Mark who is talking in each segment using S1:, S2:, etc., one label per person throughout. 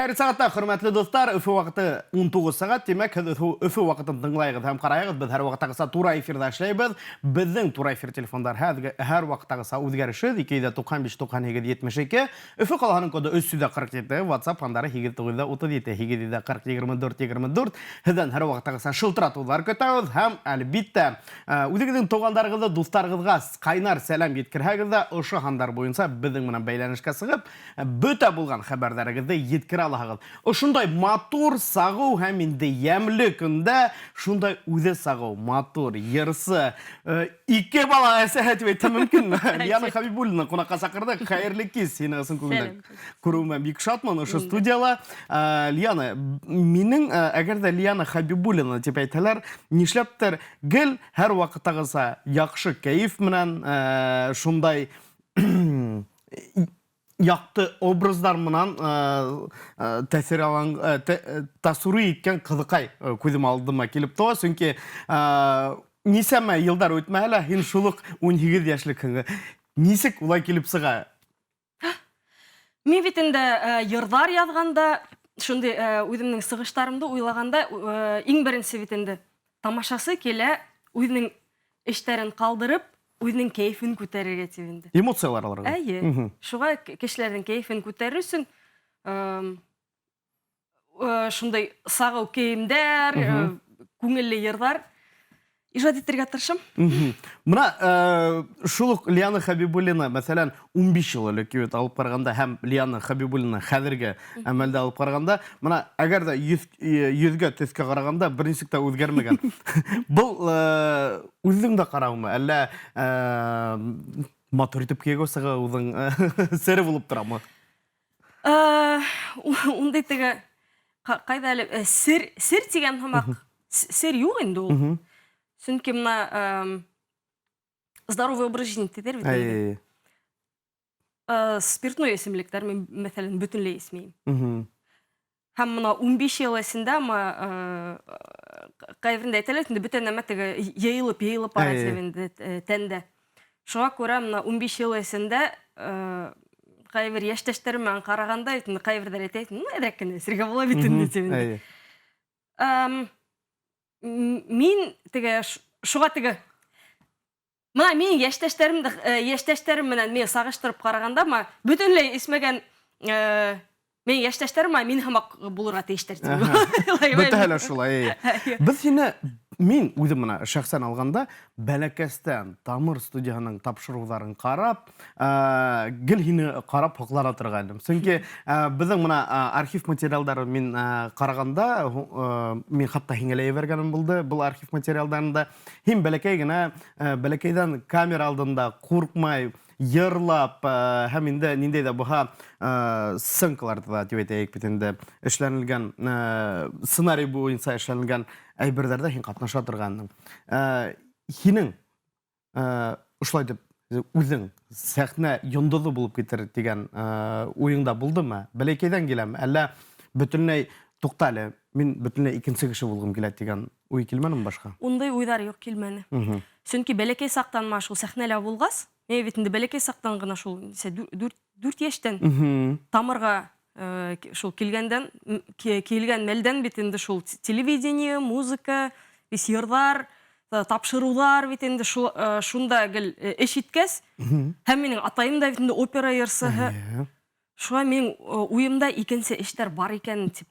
S1: Хайр сағатта, хөрмәтле достар, Өфі вақыты 19 сағат, демек, Өфі вақытын тыңлайығыз һәм қарайығыз, біз әр вақыттағыса тура эфирда эшләйбез. Біздің тура эфир телефондар әр вақыттағыса үзгәрешез, 295-92-72, Өфі қаланың коды 347, WhatsApp андары 297-40-24-24, Хізден әр вақыттағыса шылтыратулар көтәуіз, һәм әлбитті, үзігіздің тоғандарығызды достарығызға қайнар сәлем еткірәгізді, ұшы хандар бойынса біздің мұнан бәйләнішке сығып, бөті болған хабардарығызды еткір алағыз. Ошундай матур сағу һәм инде ямлы көндә шундай үзе сағу, матур, йырсы, ике бала әсәһәт әйтә мөмкин. Лияна Хабибуллина кунакка сакырдык. Хәерле кис, сине ысын күңелдән. Күрүемә бик шатман ошо студияла. Лияна, минең әгәр дә Лияна Хабибуллина дип әйтәләр, нишләптер гел һәр вакыттагыса яхшы кәеф менән шундай яқты образдар мұнан тасуры еткен қызықай көзім алдыма келіп тоға. Сөнке несәмі елдар өтмәлі, хин шулық 18 яшылық хыңы. Несік олай келіп сыға?
S2: Мен бетінде ердар язғанда, шынды өзімнің сығыштарымды ойлағанда, ең бірінші бетінде тамашасы келе өзінің іштәрін қалдырып, өзінің кейфін көтерерге тевенді.
S1: Эмоциялар аларға?
S2: Әйе. Шуға кешілердің кейфін көтерер үшін, шындай сағау кейімдер, көңілі ердар, ижад еттерге тырышым.
S1: Мұна шулық Лияна Хабибуллина, мәсәлән, 15 жыл өлікеует алып қарғанда, һәм Лияна Хабибуллина қәдірге әмәлді алып қарғанда, мұна әгер де yüzге төске қарағанда біріншікті өзгермеген. Бұл өзің де қарауымы, әлі матур етіп кегі осыға өзің сәрі болып тұра ма?
S2: Ондай тігі қайда әлі сір теген хамақ, сір yok енді ол. Çünkü мына здоровый образ жизни тедер бит. Спиртной эсемлектер мен мәсәлән бөтенләй эсмейм. Һәм мына 15 ел эсендә кайврында әйтәләр инде бөтен нәмә теге яйлып бара инде тәндә. Шуңа күрә мына 15 ел эсендә кайвер яшьтәшләрем мен караганда инде кайверләр әйтә, ну әдрәк кенә сиргә була бит инде. Мин теге шуға теге мына мен яшьтәшләрем менән мен сагыштырып караганда, бөтенләй эсмәгән мен яшьтәшләрем мин хамак булырга тиештер.
S1: Бөтәһе шулай. Без сине мин үзем менә шәхсән алганда бәләкәстән Тамыр студияның тапшыруларын карап, гел һине карап хаклана торган идем. Чөнки безнең менә архив материалдарын мин караганда, мин хатта һиңеләй бергәнем булды. Бул архив материалдарында һин бәләкәй генә бәләкәйдән камера алдында куркмай, йырлап, һәм инде ниндәй дә буһа сценкаларда дип әйтәйек бит инде эшләнелгән сценарий буенча эшләнелгән әйберләрдә һин катнаша торганың. Һинең ушулай дип үзең сәхнә йондызы булып китер дигән уеңда булдымы? Бәләкәйдән киләме? Әллә бөтенләй туктале, мин бөтенләй икенче кеше булгым килә дигән уй килмәнеме башка?
S2: Ундай уйлар юк килмәне. Чөнки бәләкәй сактан шул сәхнәлә булгас, мен бит инде бәләкәй сактан гына шул 4 яшьтән Тамырга шул килгән мәлдән бит инде шул телевидение, музыка, йырдар, тапшырулар бит инде шунда гел эш иткәс, һәм минең атайым да бит инде опера йырсыһы. Шуңа мен уемда икенче эшләр бар икән дип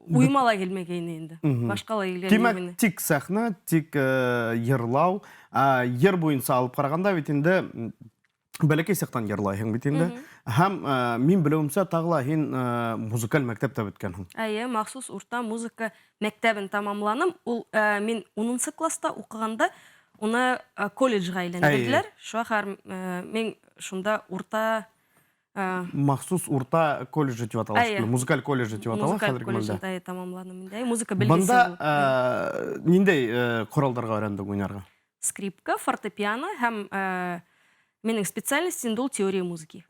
S2: уймала килмәгән инде. Башкалай килгән.
S1: Димәк, тик сәхнә, тик йырлау, йыр буенча алып караганда бит инде бәләкәй сактан йырлайһың бит инде. Һәм мин беләүемчә тагыла һин музыкаль мәктәптә беткәнһең.
S2: Әйе, махсус урта музыка мәктәбен тамамланым. Ул мин 10 класста укыганда уны колледжга әйләндерделәр. Шуңа мен шунда урта
S1: махсус урта колледжы дип атала, музыкаль колледжы дип атала хәзерге мәлдә.
S2: Музыкаль колледжда тамамладым инде. Музыка белгесе.
S1: Бында ниндәй коралларга өйрәндең уйнарга?
S2: Скрипка, фортепиано һәм менің специальностем ул теория музыки.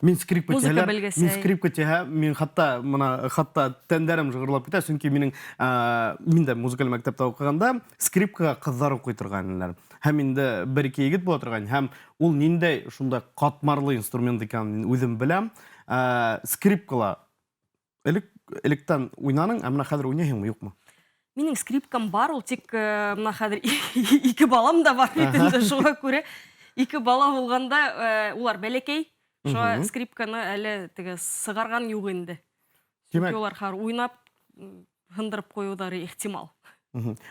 S1: Мин скрипка тиһә, мин хатта тәндәрем жыгырлап китә, чөнки миндә музыкаль мәктәптә укыганда скрипкага кызлар укый торганнар. Һәм инде бер-ике егет була торган, һәм ул ниндәй шунда катмарлы инструмент икәнен үзем беләм. Скрипкала Электен уйнаның, әміна хәзер уйнайһыңмы, юкмы?
S2: Минең скрипкам бар, ул тик мына хәзер ике балам да бар бит инде, шуңа күрә. Ике бала булганда, улар бәләкәй. Шуңа скрипканы әле теге сыгарган юк инде.
S1: Димәк,
S2: Улар хәзер уйнап, һындырып куюдары ихтимал.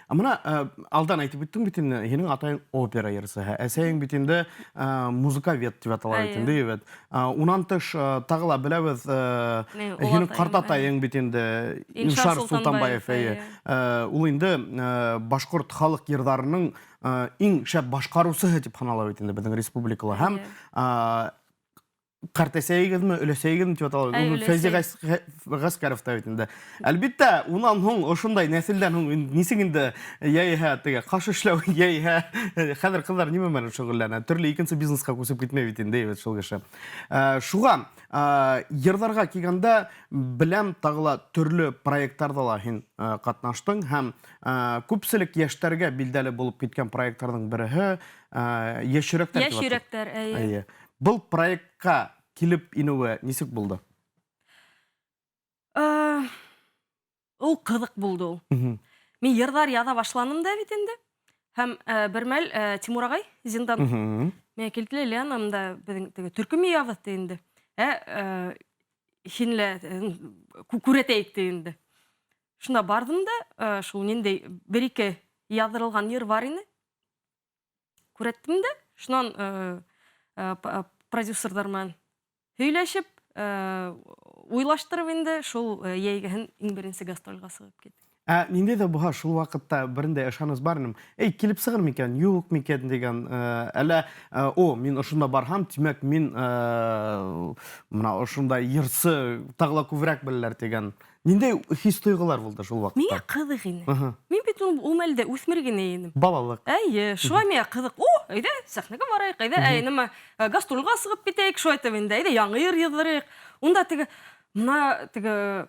S1: Амына алдан айтып үттең бит инде, һинең атайың опера йырсыһы, әсәйең бит инде музыкавед дип атала бит инде, бит. Унан тыш тагыла беләбез, һинең картатайың бит инде Илшар Султанбаев. Ул инде башкорт халык йырдарының иң шәп башкаручысы дип санала бит инде безнең республикала. Һәм Картәсәйегезме, өләсәйегезме дип атала. Фәйзи Гаскаров та бит инде. Әлбиттә, унан һуң ошондай нәселдән һуң нисек инде яйһә теге каш эшләү, яйһә хәзер кызлар нимә белән шөгыльләнә? Төрле икенче бизнеска күсеп китмәй бит инде бит шул кеше. Шуга йырдарга килгәндә беләм тагыла төрле проектларда ла һин катнаштың һәм күпселек яшьтәргә билдәле булып киткән проектларның береһе яшьрәктәр.
S2: Яшьрәктәр, әйе.
S1: Был проектка килеп инүе нисек булды?
S2: Ул кызык булды ул. Мин йырдар яза башланым да бит инде. Һәм бер мәл Тимур агай Зиндан миңа килде, Ленамда безнең теге төркем язды инде. Һинле күрәтәйек инде. Шунда бардым да, шул ниндәй бер-ике яздырылган йыр бар иде. Күрәттем дә, шуннан продюсерлар менән һөйләшеп, уйлаштырып инде шул яйгәһен иң беренче гастрольгә сыгып киттек.
S1: Нинди дә буһа шул вакытта берендә ышаныс бар инем. Килеп сыгыр микән, юк микән дигән, әле мин ошонда барһам, тимәк мин менә ошонда йырсы тагыла күбрәк беләләр дигән. Ниндәй хис тойгылар булды шул вакытта?
S2: Миңа кызык ине. Мин бит ул мәлдә үсмер генә идем.
S1: Балалык.
S2: Әйе, шуңа миңа кызык. Әйдә, сәхнәгә барайык, әйдә, нема гастрольгә сыгып китәйек, шулай итеп инде. Әйдә, яңа йыр яздырыйк. Унда теге мына теге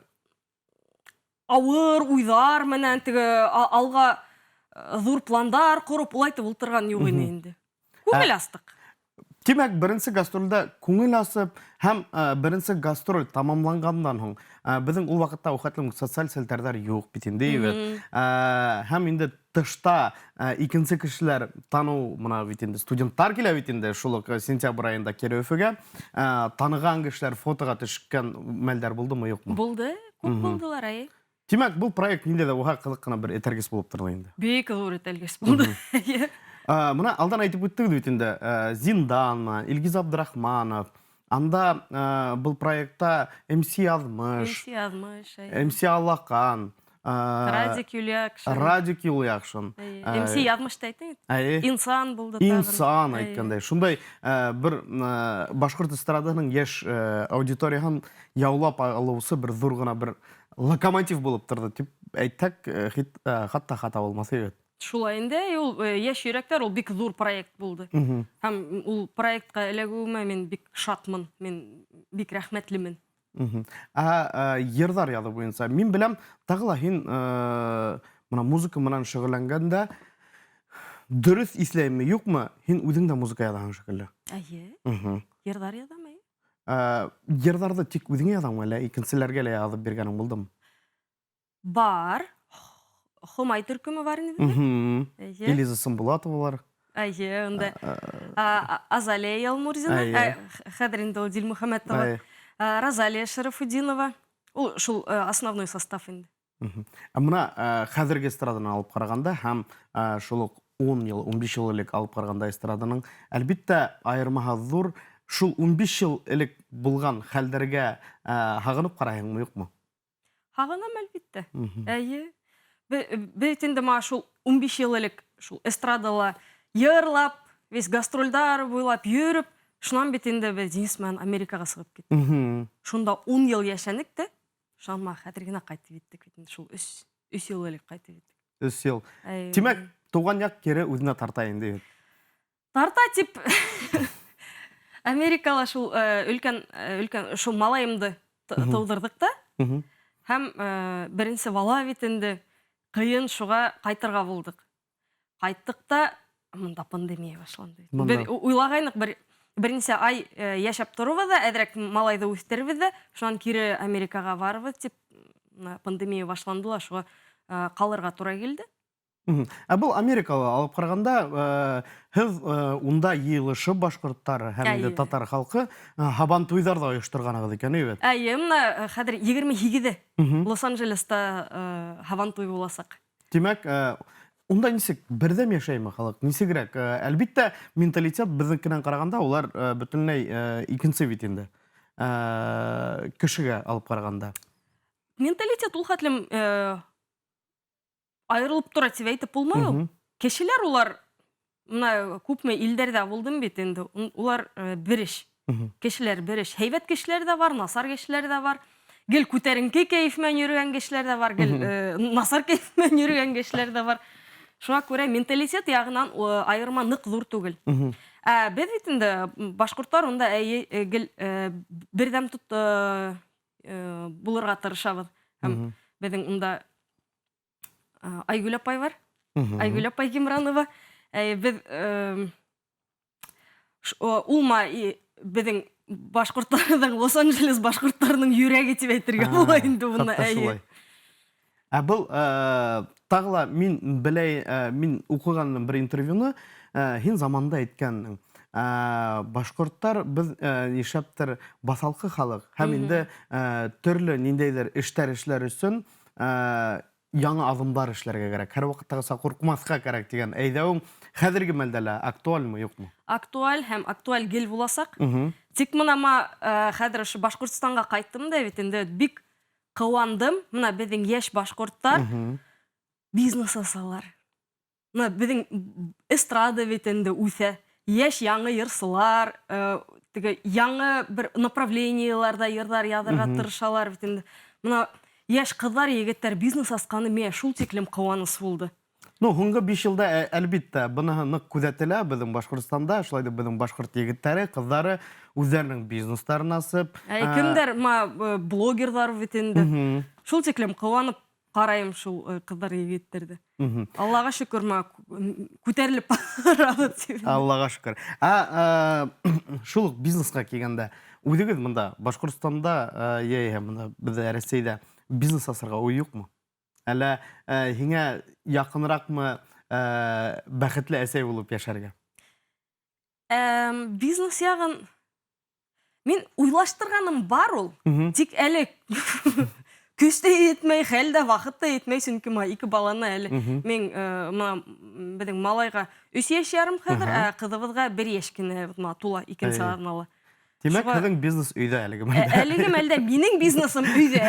S2: авыр уйлар менән теге алга зур пландар корып, улай итеп ултырган юк иде инде. Күңел астык.
S1: Тимәк, беренче гастрольдә күңел асып һәм беренче гастроль тамамлангандан һуң безнең ул вакытта ухатлы социаль селтәрләр юк бит инде, һәм инде тышта икенче кешеләр тану мына бит инде студентлар килә бит инде шул ук сентябрь аенда Кирәүфегә таныган кешеләр фотога төшкән мәлдәр булдымы, юкмы?
S2: Булды, күп булдылар, әйе.
S1: Тимәк, бу проект нинди дә буһа кызык кына бер этәргес булып торды инде.
S2: Бик зур этәргес булды.
S1: Мына алдан айтып үттек бит инде, Зиндан, Илгиз Абдрахманов, анда был проектта МС Язмыш, МС Аллакан,
S2: Радик
S1: Юлякшин,
S2: МС Язмыш та әйтте. Инсан булды тагын.
S1: Инсан әйткәндәй. Шундай бер башкорт эстраданың яшь аудиторияһын яулап алуысы бер зур гына бер локомотив булып торды дип әйтсәк, хатта хата булмас иде.
S2: Шулай инде, ул яшь йөрәктәр, ул бик зур проект булды. Һәм ул проектка эләгүемә мин бик шатмын, мин бик рәхмәтлемен.
S1: Йырдар язу буенча мин беләм, тагыла һин мына музыка менән шөгыльләнгәндә дөрес исләйме, юкмы? Һин үзең дә музыка язаһың шикелле.
S2: Әйе. Йырдар язам.
S1: Йырдарды тик үзең язаңмы, әллә икенчеләргә лә язып биргәнең булдымы?
S2: Бар. Хомай төркеме бар инде.
S1: Элиза Сымбулатовалар.
S2: Әйе, онда Азалия Ялмурзина, хәзер инде ул Дилмөхәммәтова, Розалия Шарафутдинова. Ул шул основной состав инде.
S1: Мына хәзерге эстраданы алып караганда һәм шул 10 ел, 15 ел элек алып караганда эстраданың әлбиттә аермаһы зур. Шул 15 ел элек булган хәлдәргә һагынып карайһыңмы, юкмы?
S2: Һагынам әлбиттә. Әйе. Бит инде ма шул 15 ел элек шул эстрадала йырлап, весь гастрольдар буйлап йөреп, шуннан бит инде без Денис менән Америкага сыгып киттек. Шунда 10 ел яшәнек тә, шунма хәзер генә кайтып киттек бит инде шул 3 ел элек кайтып киттек.
S1: 3 ел. Тимәк, туган як кире үзенә тарта инде.
S2: Тарта тип Америкала шул өлкән шул малайымды тудырдык та. Һәм беренче бала бит инде кыен шуга кайтырга булдык. Кайттык та, монда пандемия башланды. Бер уйлагайнык, бер бірнеше ай яшап тұрыбыз да, әдірек малайды өстербіз да, шуан кері Америкаға барыбыз деп, пандемия башландыла, шуға қалырға тура келді.
S1: Бұл Америкалы алып қарағанда, һез унда йыйылышы башкорттар һәм инде татар халкы Һабан туйҙарҙа ойоштурғанығыҙ икән, бит?
S2: Мына хәҙер 22-де Лос-Анджелеста Һабан туйы буласаҡ.
S1: Тимәк, унда нисек берҙәм йәшәйме халык? Нисегерәк? Әлбиттә, менталитет беҙҙекенән ҡарағанда улар бөтөнләй икенсе бит инде. Кешегә алып ҡарағанда.
S2: Менталитет ул хәтлем айырылып тора тип әйтеп булмай ул. Кешеләр улар мына күпме илдәрдә булдым бит инде. Улар береш. Кешеләр береш. Һәйбәт кешеләр дә бар, насар кешеләр дә бар. Гел күтәренке кәйеф менән йөрөгән кешеләр дә бар, гел насар кәйеф менән йөрөгән кешеләр дә бар. Шуңа күрә менталитет ягынан айырма нык зур түгел. Без бит инде башкортлар унда гел бердәм тот булырга тырышабыз. Һәм безнең унда Айгүл апай бар. Айгүл апай Гимранова. Без улма безнең башкортларның Лос-Анджелес башкортларының йөрәге дип әйтергә була инде буны.
S1: Был тагыла мин укыган бер интервьюны һин заманда әйткәннең. Башкорттар без нишәптер басалкы халык һәм инде төрле ниндәйдер эшләр өчен яңа адымдар эшләргә кирәк. Һәр вакытта куркмаска кирәк дигән әйдәү хәзерге мәлдә лә актуальмы, юкмы?
S2: Актуаль һәм актуаль гел буласак. Тик мына хәзер Башкортстанга кайттым да бит инде бик кыуандым. Мына безнең яшь башкорттар бизнес асалар. Мына безнең эстрада бит инде үсә. Яшь яңа йырсылар, теге яңа бер направлениеларда йырлар язарга тырышалар бит инде. Мына яшь кызлар, егетләр бизнес асканы мен шул тиклем кыуаныс булды.
S1: Һуңгы 5 елда әлбиттә буны нык күзәтелә безнең Башкортстанда, шулай да безнең башкорт егетләре, кызлары үзләренең бизнестарын асып,
S2: кемдер блогерлар бит инде. Шул тиклем кыуанып карайым шул кызлар, егетләрдә. Аллага шөкер, күтәрелеп барабыз.
S1: Аллага шөкер. Шул бизнеска килгәндә, үзегез монда Башкортстанда яисә монда бездә Россиядә бизнес асырга уй юкмы? Әллә һиңә якынракмы бәхетле әсәй булып яшәргә?
S2: Бизнес ягын мин уйлаштырганым бар ул. Тик әле көстә етмәй, хәлдә вакытта етмәй, чөнки ике баланы әле мен безнең малайга 3 яшь ярым хәзер, кызыбызга 1 яшь кенә тула, икенче арналы.
S1: Тимәк, һеҙҙең бизнес өйҙә әлеге мәлдә.
S2: Әлеге мәлдә минең бизнесым өйҙә.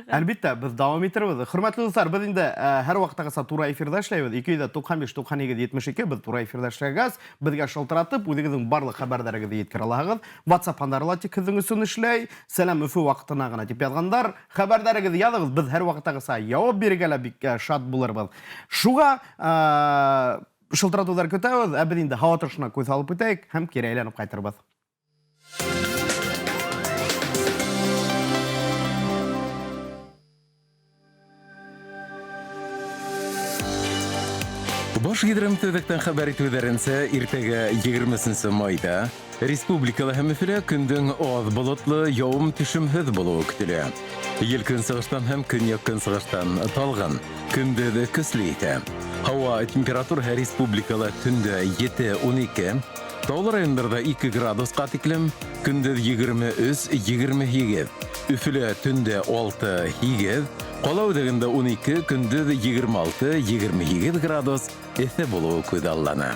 S1: Әлбиттә, без дауам иттербез. Хөрмәтле дуслар, без инде һәр вакытта тура эфирдә эшләйбез. 295-92-72 без тура эфирдә эшләгәс, безгә шалтыратып, үҙегеҙҙең барлык хәбәрҙәрегеҙҙе еткерә алаһығыҙ. WhatsApp һанарлатик һеҙҙең өсөн эшләй. Сәлам Өфө вакытына гына дип яҙғандар. Хәбәрҙәрегеҙ яҙығыҙ. Без һәр вакытта яуап бирергә лә бик шат булырбыз. Шуға шылтыратыуҙар көтәбеҙ, ә беҙ инде һауа торышына күҙ һалып үтәйек һәм кире әйләнеп ҡайтырбыҙ.
S3: Баш гидромтөҙөктән хәбәр итеүҙәренсә, иртәгә 20 майда республикала һәм Өфөлә көндөң аҙ болотлы, яуым-төшөмһөҙ булыуы көтөлә. Ел көнсығыштан һәм көньяҡ-көнсығыштан талған, көндөҙ көслө итә. Һауа температураһы республикала төндә 7-12, таулы райондарда 2 градусҡа тиклем, көндөҙ 23-28, Өфөлә төндә 6-8, ҡала үҙәгендә 12, көндөҙ 26-28 градус эҫе булыуы күҙаллана.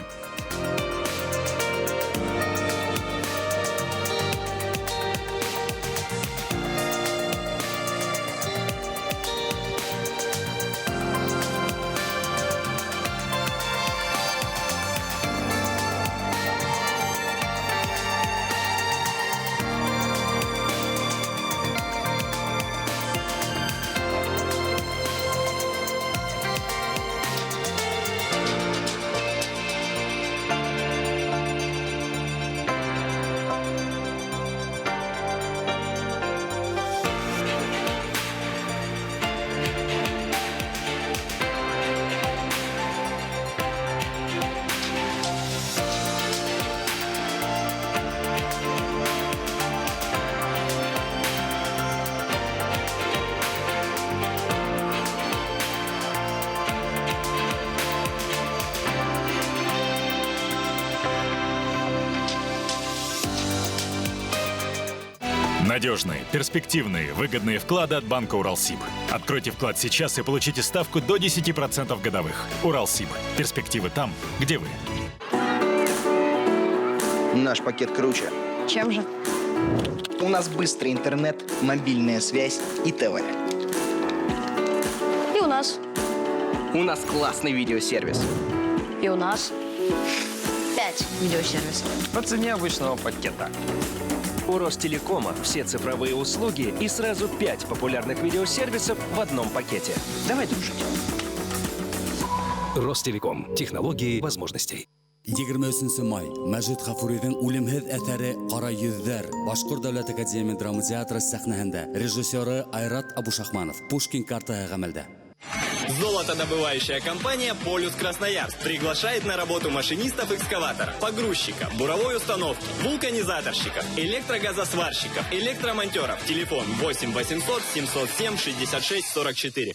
S4: Надежные, перспективные, выгодные вклады от банка Уралсиб. Откройте вклад сейчас и получите ставку до 10% годовых. Уралсиб. Перспективы там, где вы.
S5: Наш пакет круче.
S6: Чем же?
S5: У нас быстрый интернет, мобильная связь и ТВ.
S6: И у нас.
S5: У нас классный видеосервис.
S6: И у нас. 5 видеосервисов.
S7: По цене обычного пакета. У Ростелекома все цифровые услуги и сразу 5 популярных видеосервисов в одном пакете. Давай дружить.
S8: Ростелеком. Технологии возможностей.
S9: 23 май. Мәжит Гафуридың үлемһез әсәре «Кара йөҙҙәр» Башҡорт дәүләт академия драма театры сәхнәһендә. Режиссеры Айрат Абушахманов. Пушкин картаһы ғәмәлдә.
S10: Золотодобывающая компания «Полюс Красноярск» приглашает на работу машинистов экскаватора, погрузчика, буровой установки, вулканизаторщиков, электрогазосварщиков, электромонтеров. Телефон 8 800 707 66 44.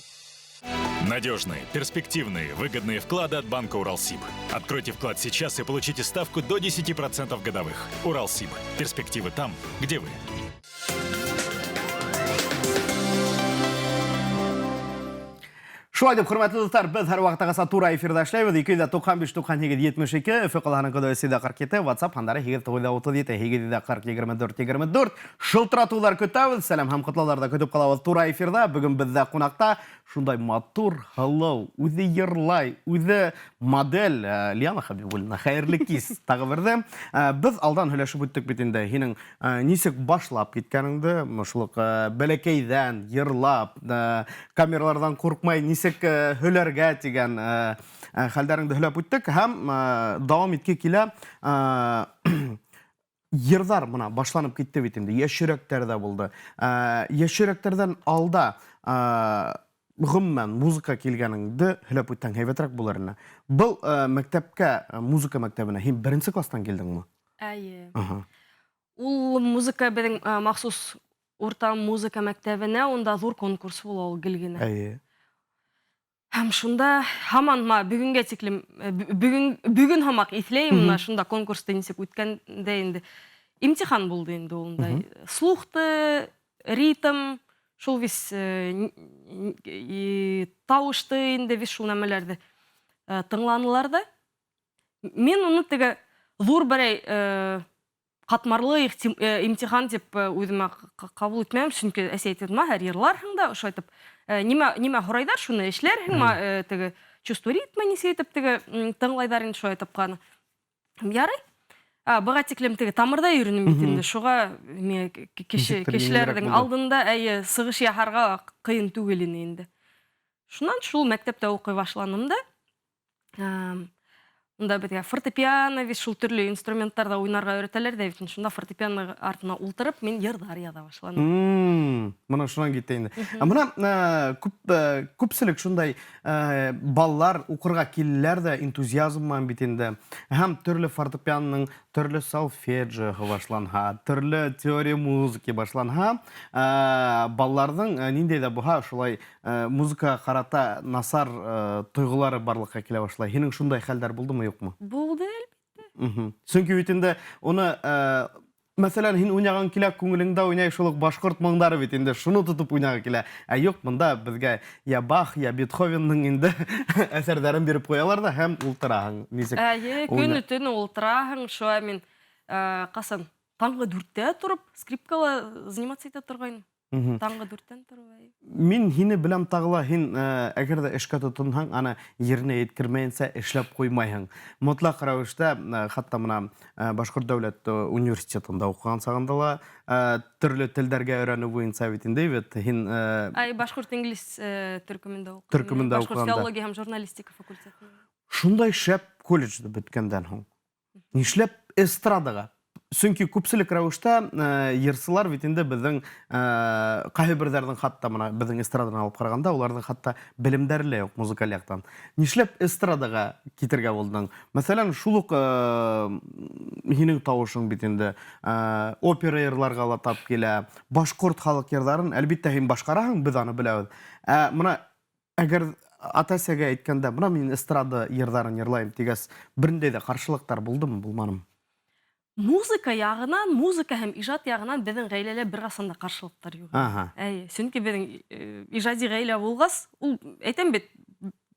S4: Надежные, перспективные, выгодные вклады от банка Уралсиб. Откройте вклад сейчас и получите ставку до 10% годовых. Уралсиб. Перспективы там, где вы.
S1: Шулай дип, хөрмәтле дуслар, без һәр вакытта тура эфирдә эшләбез. 295-92-72, ФКЛаның коды 47, WhatsApp хандары 237-24-24. Шылтыратулар көтәбез. Сәлам һәм котлауларда көтеп калабыз тура эфирдә. Бүген бездә кунакта шундай матур, һылау, үзе йырлай, үзе модель Лиана Хабибуллина. Хәерле кис. Тагы бердә. Без алдан һөйләшеп үттек бит инде. Һинең нисек башлап киткәнеңде, мышлык бәләкәйдән йырлап, камералардан курыкмай нисек һөләргә тигән хәлләреңде һөйләп үттек һәм дәвам иткә килә. Йырдар мына башланып китте бит инде. Яшьрәктәрдә булды. Яшьрәктәрдән алда гомумән музыка килгәнеңде һөйләп үттең, һәйбәтрәк булыр ине. Был мәктәпкә, музыка мәктәбенә һин беренче класстан килдеңме?
S2: Әйе. Ул музыка безнең махсус урта музыка мәктәбенә, онда зур конкурс була ул гелгенә.
S1: Әйе.
S2: Һәм шунда һаман бүгенгә тиклем бүген һамак исләйем, шунда конкурста нисек үткәндә инде имтихан булды инде ул. Слухты, ритм, шул вис тавышты инде вис шул нәмәләрдә тыңланулар да. Мин уны теге зур берәй катмарлы имтихан дип үземә кабул итмәм, чөнки әсәйтәм, һәр йырларһың да, ошо айтып, нимә һорайдар, шуны эшләрһең, теге чувство ритма нисәйтеп теге тыңлайдар инде, шул айтып каны. Ярый. Быга тиклем теге тамырда йөренем бит инде, шуга кешеләрнең алдында сыгыш яһарга кыен түгел инде. Шуннан шул мәктәптә укый башланым да. Унда безгә фортепиано, шул төрле инструменттарда уйнарга өйрәтәләр дә, шунда фортепиано артына ултырып, мин йырдар яза башладым.
S1: Мына шуннан китте инде. Мына күпселек шундай баллар укырга киләләр дә энтузиазмман бит инде. Һәм төрле фортепианоның, төрле солфеджио башланһа, төрле теория музыки башланһа, балларның ниндәй дә булһа, шулай музыка карата насар тойгылары барлыкка килә башлай. Һинең шундай хәлләр булдымы, юкмы?
S2: Булды әлбәттә.
S1: Чөнки бит инде уны мәсәлән, һин уйнаган килә, күңелеңдә уйнай шулык башкорт моңдары бит инде, шуны тотып уйнага килә. Юк, монда безгә я Бах, я Бетховенның инде әсәрләрен биреп куялар да, һәм ултыраһың. Нисек?
S2: Көне-төне ултыраһың, шуа мин касан таңгы 4-тә турып скрипкала заниматься итә торгайным. Таңгы 4-тән турып.
S1: Мин һине беләм тагыла, һин әгәр дә эшкә тотынһаң, аны yerine yetkirməyinsə эшләп куймайһың. Мотлак рәвештә, хатта мына Башкорт дәүләт университетында укыган сагында ла төрле телдәргә өйрәнү буенча бит инде бит һин
S2: Башкорт инглиз төркемендә укыдым.
S1: Төркемендә
S2: Башкорт
S1: укыганда.
S2: филология һәм журналистика факультетында.
S1: Шундай шәп колледжда беткәндән һуң. Нишләп эстрадага? Чөнки күпселек рәвештә йырсылар бит инде безнең кайберләрнең хатта мына безнең эстрададан алып караганда, уларның хатта белемдәре лә юк музыкаль яктан. Нишләп эстрадага китергә булдың? Мәсәлән, шул ук һинең тавышың бит инде опера йырларга ла тап килә. Башкорт халык йырларын әлбиттә һин башкараһың, без аны беләбез. Мына әгәр ата-әсәгә әйткәндә, мына мин эстрада йырларын йырлайм дигәс, берендә дә каршылыктар булдымы, булмадымы?
S2: музыка ягынан, музыка һәм ижад ягынан безнең гаиләләр бер асанда каршылыктар юк.
S1: Ага.
S2: Чөнки безнең ижади гаилә булгас, ул әйтәм бит,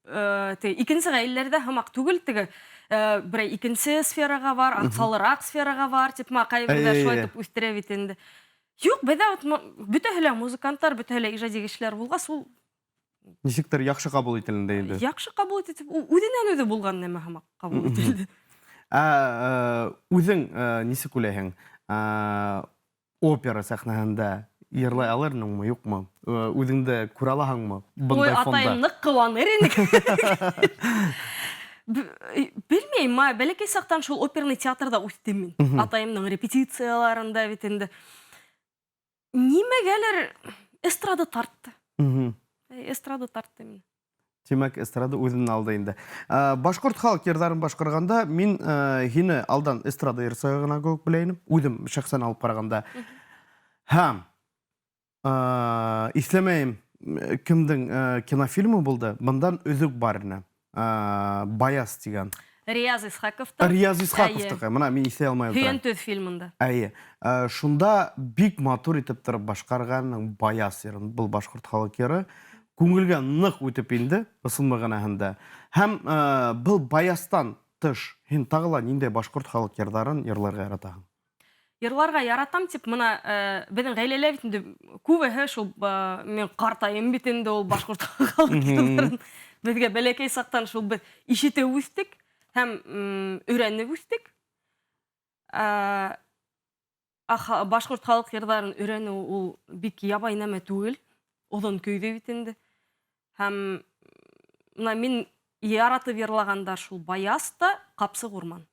S2: икенче гаиләләрдә һәмак түгел, бер икенче сферага бар, аксалырак сферага бар, кайбердә шулай дип үстерә бит инде. Юк, бездә бөтәһеләр музыкантлар, бөтәһеләр ижади кешеләр булгас, ул
S1: Ничектер яхшы кабул ителде инде.
S2: яхшы кабул итеп, үзеннән-үзе булган нәмә һәмак кабул ителде.
S1: Үзең нисек уйлайһың? Опера сәхнәһендә йырлай алырсыңмы, юкмы? Үзеңдә күрә алаһыңмы
S2: Ой,
S1: бундай фонда?
S2: атайым нык кыланыр инде. Белмәйм, бәләкәй сактан шул оперный театрда үстем мин. Атайымның репетицияларында бит инде. Нимәгәлер эстрада тартты. Эстрада тартты мин.
S1: Тимәк, эстрада үзенең алды инде. Башкорт халык йырдарын башкарганда мин һине алдан эстрада йырсагына күп беләйнем. Үзем шәхсән алып караганда. Һәм исламәем кемдең кинофильмы булды? Мондан өзүк бар ине. Баяс дигән.
S2: Рияз Исхаковтың.
S1: Рияз Исхаковтың. Мына мин исә алмай
S2: Һөян
S1: утырам.
S2: төз фильмында.
S1: Әйе. Шунда бик матур итеп торып башкарганның Баяс йырын. Бул башкорт халык йыры. Күңелгә нык үтеп инде, ысынмаганаһында. Һәм был Баястан тыш, һин тагыла нинди башкорт халык йырдарын йырларга яратаһың?
S2: Йырларга яратам тип, мына безнең гаиләләр бит инде күбеһе шул мен картайым бит инде ул башкорт халык йырларын. Безгә бәләкәй сактан шул без ишетеп үстек һәм өйрәнеп үстек. Башкорт халык йырларын өйрәнү ул бик ябай нәмә түгел. Озын көйдә бит инде. Һәм мин яратып йырлагандар шул Баяста, Капсык урман.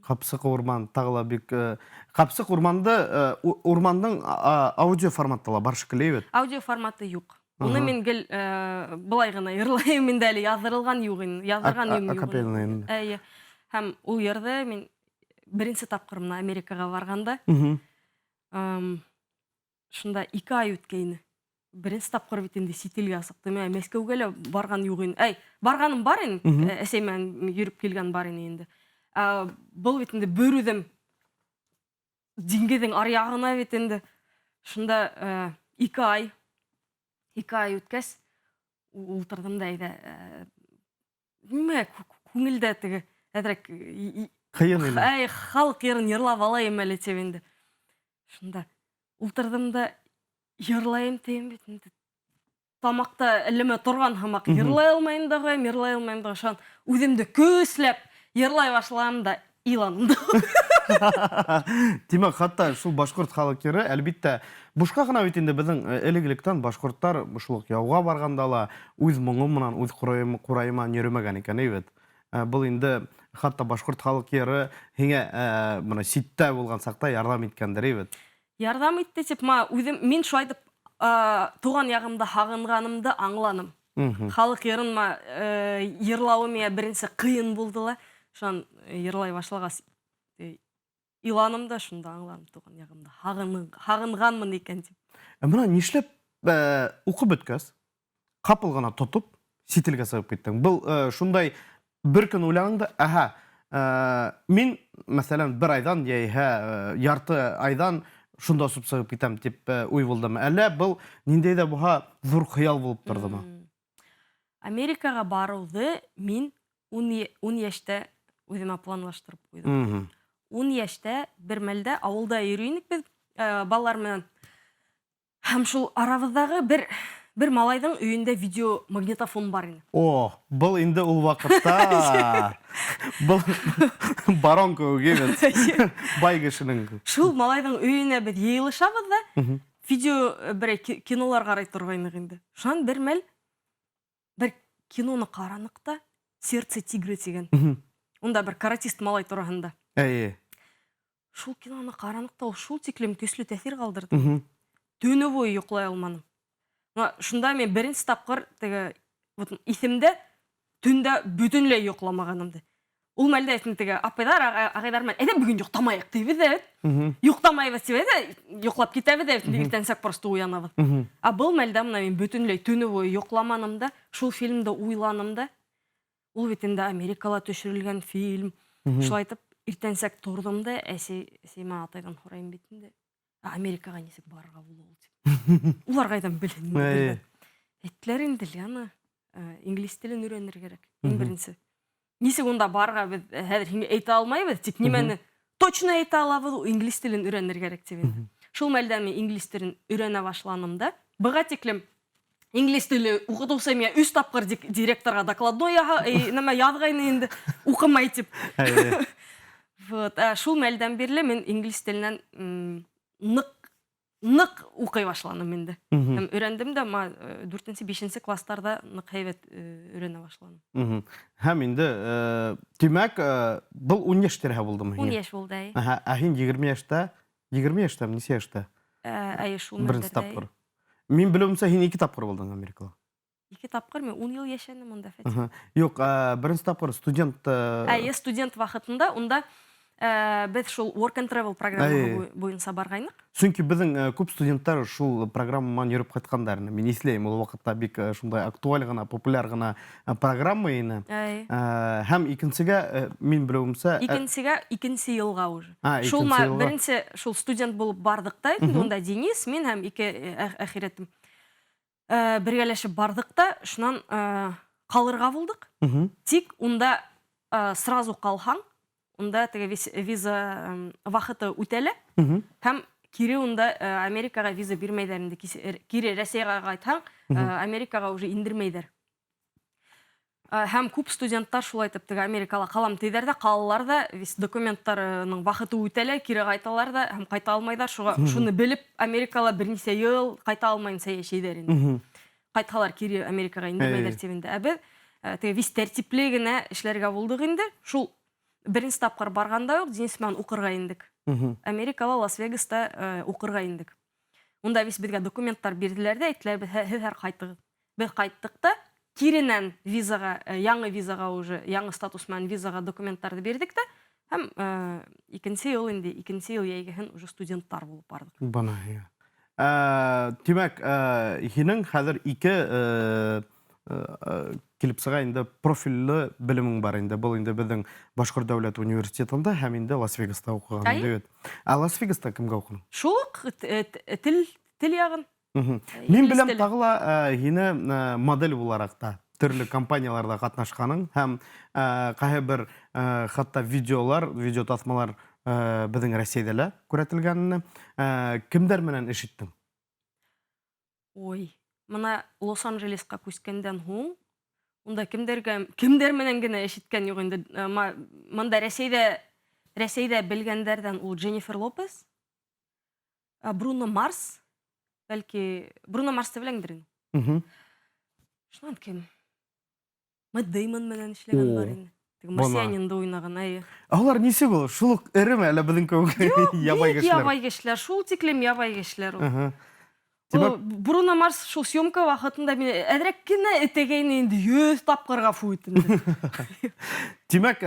S1: Капсык урман тагыла бик Капсык урманды урмандың аудио форматтала бар шикелле бит.
S2: Аудио форматы юк. Уны мин гел былай гына йырлайм инде әле яздырылган юк инде, яздырган юк.
S1: Акапельно инде.
S2: Әйе. Һәм ул йырды мин беренче тапкыр мына Америкага барганда, шунда 2 ай үткәйне. Беренче тапкыр бит инде сителгә сыктым. Мәскәүгә лә барган юк инде. Барганым бар инде. Әсәймен йөрүп килгән бар инде. Был бит инде бер үҙем диңгеҙҙең аръягына бит инде. Шунда 2 ай үткәс ултырдым да әйҙә. Нимә күңелдә теге әҙерәк
S1: Ҡыйын ине.
S2: Халыҡ йырын йырлап алайым әле тип инде. Шунда ултырдым да йырлайым тием бит инде. Тамаҡта әлләмә торган һымаҡ йырлай алмайым да, шунан үҙемде көсләп йырлай башланым да иланым да.
S1: Тимәк, хатта шул башкорт халык йыры, әлбиттә, бушка гына бит инде безнең элек-электән башкорттар шул яуга барганда ла үз моңы менән, үз курайыман йөрмәгән икән бит. Был инде хатта башкорт халык йыры һиңә моны ситтә булган сакта ярдәм иткәндер бит.
S2: Ярдәм итте тип, үзем мин шулай дип туган ягымда һагынганымды аңланым. Халык йырын йырлауы миңа беренче кыйын булды ла. Шунан йырлай башлагас иланым да, шунда аңланым туган ягымда һагынганмын икән дип.
S1: Менә нишләп укып беткәс, капыл гына тотып, сителгә сыгып киттең. Был шундай бер көн уйлагаң да, мин, мәсәлән, бер айдан яйһә ярты айдан шунда сыгып китәм дип уй булдымы? Әллә был ниндәй дә буһа зур хыял булып тордымы?
S2: Америкага баруды мин 10 яшьтә үземә планлаштырып куйдым. 10 яшьтә бер мәлдә авылда йөрийник без балалар менән. Һәм шул арабыздагы бер малайдың өйендә видеомагнитофон бар иде.
S1: Был инде ул вакытта был барон кеүек бит. Бай кешенең.
S2: Шул малайдың өйенә без йыелышабыз да, видео бер кинолар карый торгайнык инде. Шунан бер мәл бер киноны каранык та, Сердце тигра дигән. Унда бер каратист малай турында.
S1: Әйе.
S2: Шул киноны каранык та, шул тиклем көчле тәэсир калдырды. Төне буе йоклай алмадым. Шунда мен беренче тапкыр теге исемдә төндә бөтенләй йокламаганымды. Ул мәлдә әйтте теге апайлар, агайлар мен, әйдә бүген юктамайык дибез дә. Юктамайбыз дибез дә, йоклап китәбез дә, иртәнсәк просто уянабыз. Был мәлдә мен бөтенләй төне буе йокламаным да, шул фильмда уйланым да. Ул бит инде Америкала төшерелгән фильм. Шулай итеп иртенсәк тордым да, әсейме атайдан хорайым бетінде. Америкаға несек барға болу деп. Улар қайдан білін. Әйттілер енді ана инглиз тілін үйренер керек. Ең бірінші. Несек онда барға біз әдір әйта алмайбыз, тек немені точно әйта алабыз, инглиз тілін үйренер керек деп. Шул мәлден мен инглиз тілін үйрене башланым да. Бұға теклем инглиз тілі оқытусам я 3 тапқыр директорға докладной язғайны енді оқымай деп. Шул мәлден берлі мен инглиз тілінен нық оқай башланым енді. Үйрендім де, 4-5 класстарда нық әйбет үйрене башланым.
S1: Һәм енді, демәк, бұл 10 яштер болды ма?
S2: 10 яш болды, әй.
S1: Әхин 20 яшта, 20 яшта, несе яшта?
S2: Әй, шул
S1: Бірінші
S2: мәлдерде.
S1: тапқыр. Мен білуімсе, хин 2 тапқыр болдың Америкала.
S2: 2 тапқыр, мен 10 ел ешенім онда фәтім.
S1: Yok, бірінші тапқыр студент...
S2: Әй, студент вақытында, онда біз шул work and travel программы бойынса барғайнық.
S1: Çünkü біздің көп студенттар шул программадан жүріп қайтқандарына. Мен еслейм, ол вақытта бек шундай актуаль ғана, популяр ғана программа ені. Һәм икенсіге, мен білуімсе...
S2: Икенсіге, икенсі елға уже.
S1: Шул ма
S2: бірінші шул студент болып бардықта, онда Денис, мен һәм ике әхиретім. Біргелешіп бардықта, шынан қалырға болдық. Тик онда сразу қалхан. Онда виза вақыты өтелі, һәм кире онда Америкаға виза бермейдерінде, кире Рәсейға қайтаң, Америкаға уже индірмейдер. Һәм көп студенттар шулай тіптігі Америкаға қалам тейдерді, қалаларда документтарының вақыты өтелі, кире қайталарда, һәм қайта алмайдар, шуны біліп, Америкаға бірнесе ел қайта алмайын сәйе шейдерінде. Қайталар кире Америкаға индірмейдер тебінде. Әбі, виз тәртіплегіне ішлерге болдық енді, шул бірінші тапқыр барғанда өк, Денисмен оқырға ендік. Америкала, Лас-Вегаста оқырға ендік. Онда біз бізге документтар берділерді, әйттілер біз әр қайттық. Біз қайттықта, керенен визаға, яңы визаға уже, яңы статусмен визаға документтарды бердік та, һәм икенсе ел енді, икенсе ел егіхін уже студенттар болып бардық.
S1: Бана, иә. Демәк, хинің қазір ике келіп сыға енді профиллі білімің бар енді. Бұл енді біздің Башқұрт дәулет университетінде һәм енді Лас-Вегаста оқыған. Лас-Вегаста кімге оқыдың?
S2: Шулық, тіл яғын.
S1: Мен білем тағыла ені модель боларақта түрлі компанияларда қатнашқаның, һәм қай бір қатта видео тасмалар біздің Рәсейділі көретілгеніне. Кімдер менен ішіттің?
S2: Ой, мына Лос-Анджелесқа көскенден хуң, онда кімдер менен гіне ішіткен yok енді. Мында Рәсейде білгендерден ол Дженнифер Лопес, Бруно Марс, бәлкі Бруно Марсты біліңдірін. Шынан кем? Мэтт Деймон менен ішлеген бар енді. Марсианинді ойнаған айы.
S1: Олар несі бұл? Шулық әрі ме әлі біздің көңі ябай кешілер?
S2: Ябай кешілер, шул теклем ябай кешілер. Бруно Марс шул съемка вақытында мен әдірек кені әтегейін енді 100 тапқырға фуйтынды.
S1: Демек,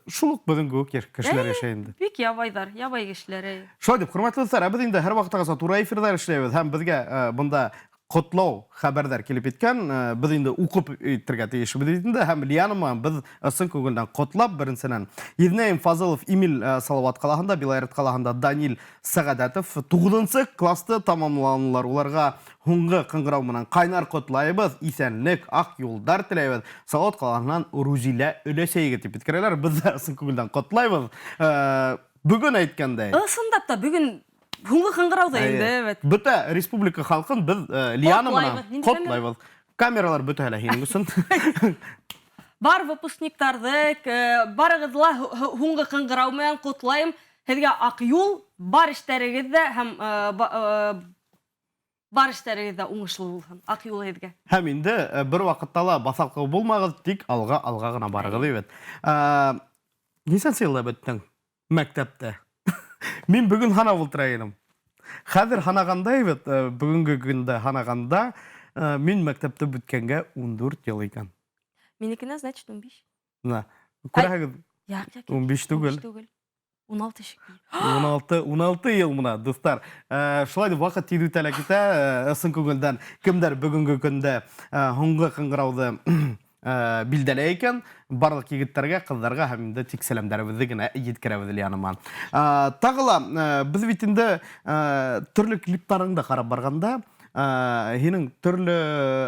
S1: шулық біздің көңі кешілер ешейінді?
S2: Бек ябайдар, ябай кешілер.
S1: Шо деп, құрматлы достар, біз енді әр вақытағаса тура эфирдар ішлейбіз, һәм бізге бұнда құтлау хабардар келіп еткен, біз енді ұқып өйтірге тейші бідейтінді, һәм Лияныма біз ұсын көгілден құтлап бірінсінен. Едінайым Фазылов Эмиль Салават қалағында, Белайрат қалағында Данил Сағадатов 9-сы класты тамамланылар. Оларға хуңғы қыңғырауымынан қайнар құтлайбыз, исәнлік, ақ юлдар тілейбіз. Салават қалағынан Рузиля өлесейге теп еткерелер. Біз ұсын көгілден құтлайбыз. Бүгін айткандай.
S2: Ұсындапта бүгін Хуңғы қыңғырауды енді.
S1: Бүті республика халқын біз Лиянымына құтлайбыз. Камералар бүті әлі хеңгісін.
S2: Бар выпускниктарды, барығызла хуңғы қыңғыраумен құтлайым. Хәдге ақ юл, бар іштәрігізді, һәм бар іштәрігізді оңышылы болған. Ақ юл хәдге.
S1: Һәм енді бір вақыттала басалқы болмағыз, тек алға ғана барығыз ебет. Несен сейілі бүттің мәктәпті? Мен бүгін хана болтырайыным. Қазір ханағанда ебет, бүгінгі күнді ханағанда мен мәктәпті бүткенге 14 ел екен.
S2: Менікіне, значит, 15.
S1: Көрәғіз? 15 түгіл.
S2: 16 шекел.
S1: 16 ел мұна, достар. Шылай деп вақыт тейді тәләкеті, ұсын көгілден кімдер бүгінгі күнді хуңғы қыңғырауды билдәле икән. Барлык егеттерге, кызларга һәм инде тик сәламнарыбызны гына җиткерәбез яныма. Тагыла без бит инде төрле клипларыңда карап барганда, һинең төрле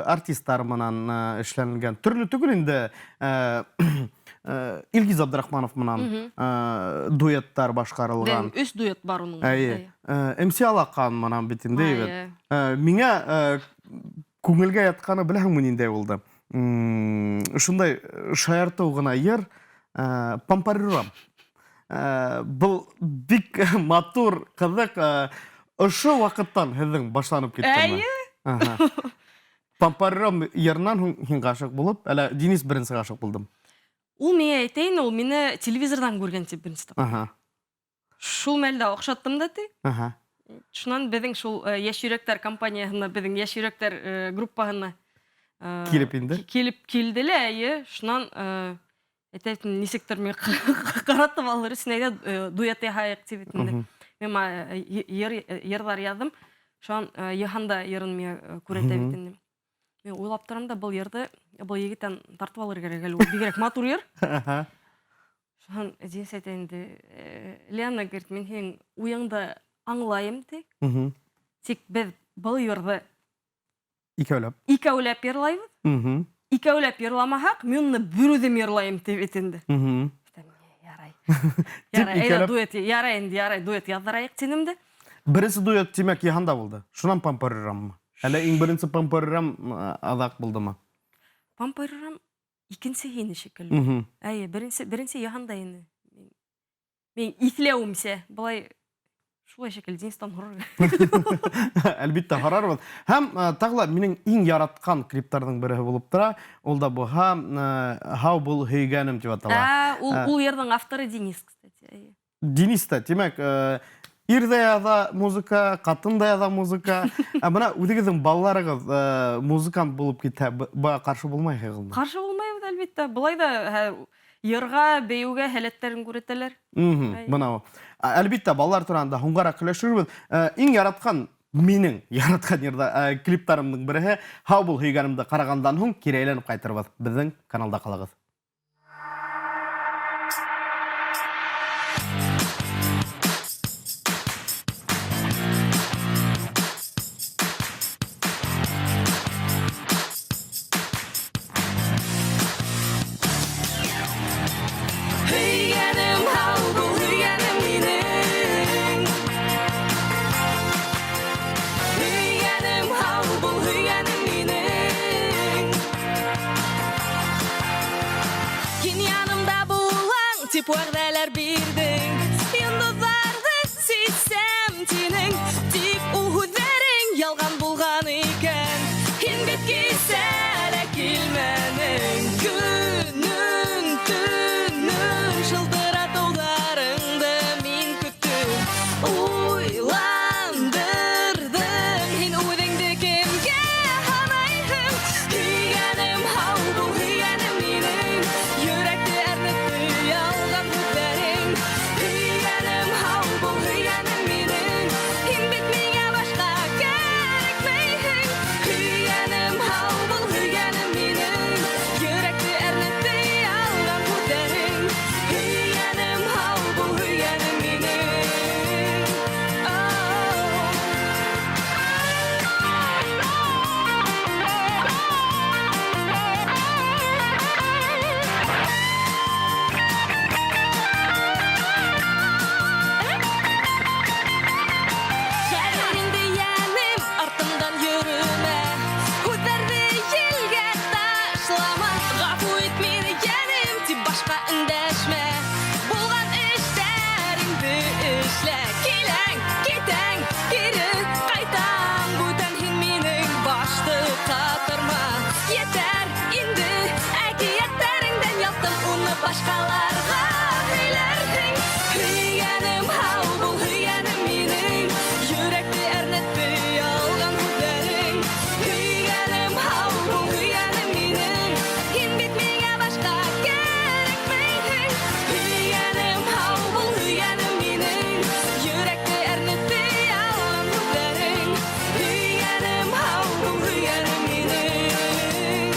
S1: артистлар менән эшләнгән, төрле түгел инде Илгиз Абдрахманов менән дуэттар башкарылган.
S2: 3 дуэт бар уның.
S1: МС Алакан менән бит инде. Миңа күңелгә ятканы беләһеңме инде булды. Шундай шаярту гына йыр, Пампарюрам. Бұл бик матур, кызык, ошо вакыттан һеҙҙең башланып киттеме? Пампарюрам йырынан һин ғашиҡ булып, әле Денис беренсе ғашиҡ булдым.
S2: Ул миңә әйтәйен, ул мине телевизордан күргән тип беренсе тапҡыр. Шул мәлдә оҡшаттым да ти. Шунан беҙҙең шул Йәш йөрәктәр компанияһына, беҙҙең Йәш йөрәктәр группаһына
S1: Килеп инде.
S2: Килде лә, шунан әйтәйін, нисектер мен ҡаратып алыр өсөн әйҙә дуэт яһайыҡ тип инде. Мен йырҙар яҙҙым. Шунан Йыһанда йырын миңә күрәтә бит инде. Мен уйлап торам да, был йырҙы был егеттән тартып алыр кәрәк әле. Ул бигерәк матур йыр. Шунан Денис әйтә инде, Лена, говорит, мен һинең уйыңды аңлайым ти. Тик беҙ был йырҙы икәүләп йырлайбыҙ. Икәүләп йырламаһаҡ, мен уны бер үҙем йырлайым тип бит инде. Ярай. Ярай инде, дуэт яҙҙырайыҡ тинем дә.
S1: Беренсе дуэт тимәк Йыһанда булды. Шунан Пампарюраммы? Әле иң беренсе Пампарюрам аҙаҡ булдымы?
S2: Пампарюрам икенсе һине шикелле. Беренсе Йыһанда ине. Мен иҫләүемсә, былай шулай шикелле Денистан һорар.
S1: Әлбиттә һорарбыҙ. Һәм тағыла минең иң яратҡан клиптарҙың береһе булып тора. Ул да буһа «Һау бул һөйгәнем» тип атала.
S2: Ул йырҙың авторы Денис, кстати.
S1: Денис та, тимәк, ир ҙә яҙа музыка, ҡатын да яҙа музыка. Бына үҙегеҙҙең балаларығыҙ музыкант булып китһә, быға ҡаршы булмайһығыҙмы?
S2: Ҡаршы булмайбыҙ, әлбиттә. Былай да йырға, бейеүгә һәләттәрен күрәтәләр.
S1: Бына. Әлбиттә, балалар тураһында һуңғараҡ һөйләшербеҙ. Иң яратҡан, минең яратҡан йырҙа клиптарымдың береһе «Һау бул һөйгәнемде» ҡарағандан һуң кире әйләнеп ҡайтырбыҙ. Беҙҙең каналда ҡалығыҙ.
S2: Тип вәғдәләр бирдең, йондоҙҙарҙы сисәм тинең, тик ул һүҙҙәрең ялған булған икән. Һин бит кисә лә килмәнең, көнөн, төнөн шылтыратыуҙарыңды мин көттөм. Уйландырҙың, һин үҙеңде кемгә һанайһың? Һөйгәнем, һау бул һөйгәнем минең, йөрәкте әрнетте ялған һүҙҙәрең. Һөйгәнем, һау бул һөйгәнем минең, һин бит миңә башҡа кәрәкмәйһең. Һөйгәнем, һау бул һөйгәнем минең, йөрәкте әрнетте ялған һүҙҙәрең. Һөйгәнем, һау бул һөйгәнем минең. Хәҙер инде йәнем артымдан йөрөмә, һүҙҙәрҙе елгә ташлама. Ғәфү ит мине, йәнем, тип башҡа өндәшмә. Булған эштәреңде эшлә, киләң, китәң, кире ҡайтаң. Бүтән һин минең башты ҡатырма. Етәр инде әкиәттәреңдән яттым, уны башҡаларға һөйләрһең. Һөйгәнем, һау бул һөйгәнем минең, йөрәкте әрнетте ялған һүҙҙәрең. Һөйгәнем, һау бул һөйгәнем минең, һин бит миңә башҡа кәрәкмәйһең. Һөйгәнем, һау бул һөйгәнем минең, йөрәкте әрнетте ялған һүҙҙәрең. Һөйгәнем, һау бул һөйгәнем минең.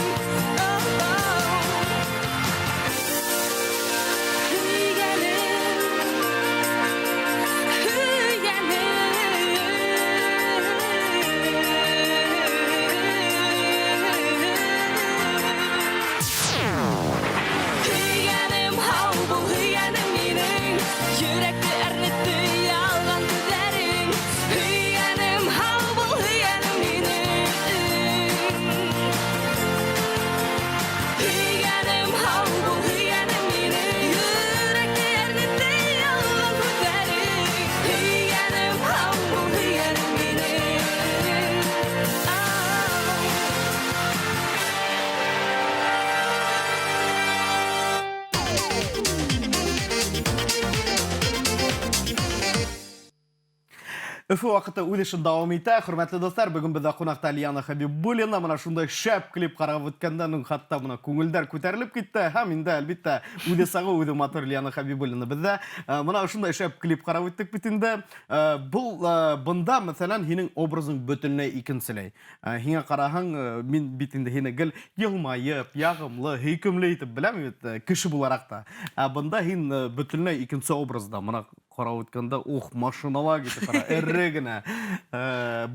S1: Өфі вақыты өдешін дауам ете. Құрметлі достар, бүгін бізде қонақта Лияна Хабибуллина. Мына шундай шәп клип қарап өткенден хатта мына көңілдер көтеріліп кетті. Һәм инде әлбетте өдесағы өде матур Лияна Хабибуллина. Бізде мына шундай шәп клип қарап өттік бит инде. Бұл бында мәсәлән һинең образың бөтенләй икенчеләй. Һиңа караһаң, мин бит инде һине гел елмайып, ягымлы, һөйкемле итеп беләм бит кеше буларак та. Бында һин бөтенләй икенче образда. Мына қарап өткәндә, машиналар китеп кара, эре генә.